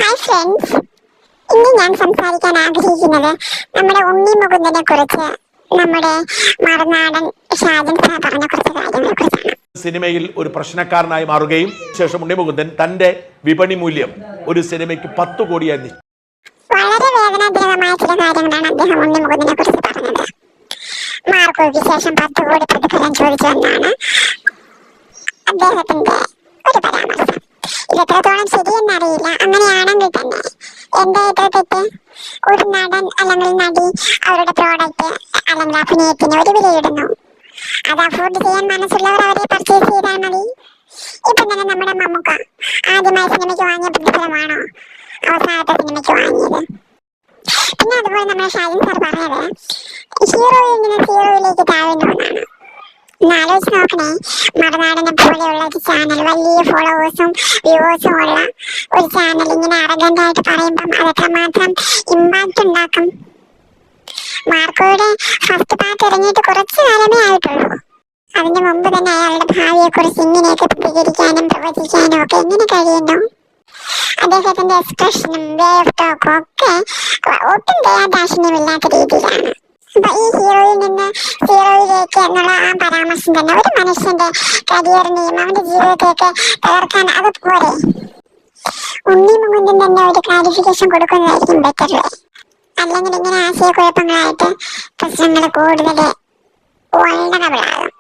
Hi friends, ഇന്ന് ഞാൻ സംസാരിക്കാൻ ആഗ്രഹിക്കുന്നത് നമ്മുടെ ഉണ്ണി മുകുന്ദനെ കുറിച്ച് നമ്മുടെ മറുനാടൻ ഷാജൻ സാർ പറഞ്ഞ കുറച്ച് കാര്യങ്ങളെ കുറിച്ചാണ്. സിനിമയിൽ ഒരു പ്രശ്നക്കാരനായി മാറുകയും ശേഷം ഉണ്ണി മുകുന്ദൻ തന്റെ വിപണി മൂല്യം ഒരു സിനിമയ്ക്ക് 10 കോടിയായി. വളരെ വേദനാജനകമായ ചില കാര്യങ്ങളാണ് അദ്ദേഹം ഉണ്ണി മുകുന്ദനെ കുറിച്ച് പറഞ്ഞത്. മാർക്കോയ്ക്ക് ശേഷം 10 കോടി പ്രതിഫലം ചോദിച്ചു എന്നാണ് അദ്ദേഹത്തിന്റെ ഒരു പരാമർശം. ഇത് എത്രത്തോളം ശരിയെന്നറിയില്ല. അങ്ങനെയാണെങ്കിൽ തന്നെ എന്താ ഇത്ര തെറ്റ്? ഒരു നടൻ അല്ലെങ്കിൽ നടി അവരുടെ പ്രോഡക്റ്റ് അല്ലെങ്കിൽ അഭിനയത്തിന് ഒരു വിലയിടുന്നു. അത് അഫോർഡ് ചെയ്യാൻ മനസ്സുള്ളവർ അവരെ പർച്ചേസ് ചെയ്താൽ മതി. ഇപ്പം തന്നെ നമ്മുടെ മമ്മൂക്ക ആദ്യമായി സിനിമയ്ക്ക് വാങ്ങിയ പ്രതിഫലമാണോ അവസാനത്തെ സിനിമയ്ക്ക് വാങ്ങിയത്? പിന്നെ അതുപോലെ നമ്മുടെ ഷാജൻ സാർ പറഞ്ഞത് ഹീറോയിൽ നിന്ന് സീറോയിലേക്ക് താഴുന്നു എന്നാണ്. ആലോചിച്ച് നോക്കണേ, മറുനാടനെ പോലെയുള്ള ഒരു ചാനൽ, വലിയ ഫോളോവേഴ്സും വ്യൂവേഴ്സും ഉള്ള ഒരു ചാനൽ ഇങ്ങനെ അറഗന്റായിട്ട് പറയുമ്പം അതെത്രമാത്രം ഇമ്പാക്ട് ഉണ്ടാക്കും. മാർക്കോയുടെ ഫസ്റ്റ് പാർട്ട് ഇറങ്ങിയിട്ട് കുറച്ചു കാലമേ ആയിട്ടുള്ളൂ. അതിന് മുമ്പ് തന്നെ അയാളുടെ ഭാവിയെ കുറിച്ച് ഇങ്ങനെയൊക്കെ പ്രതികരിക്കാനും പ്രവചിക്കാനും ഒക്കെ എങ്ങനെ കഴിയുന്നു? അദ്ദേഹത്തിന്റെ എക്സ്പ്രഷനും വേ ഓഫ് ടോക്കും ഒക്കെ ഒട്ടും ദയാദാക്ഷിണ്യമില്ലാത്ത രീതിയിലാണ്. അപ്പൊ ഈ ഹീറോയിൽ നിന്ന് സീറോയിലേക്ക് എന്നുള്ള ആ പരാമർശം തന്നെ ഒരു മനുഷ്യന്റെ കരിയറിനെയും അവന്റെ ജീവിതത്തെയൊക്കെ തകർക്കാൻ അത് പോരെ? ഉണ്ണി മുകുന്ദൻ തന്നെ ഒരു ക്ലാരിഫിക്കേഷൻ കൊടുക്കുന്നതായിരിക്കും ബെറ്റർ. അല്ലെങ്കിൽ ഇങ്ങനെ ആശയക്കുഴപ്പങ്ങളായിട്ട് പ്രശ്നങ്ങൾ കൂടുതൽ വൾണറബിൾ ആകും.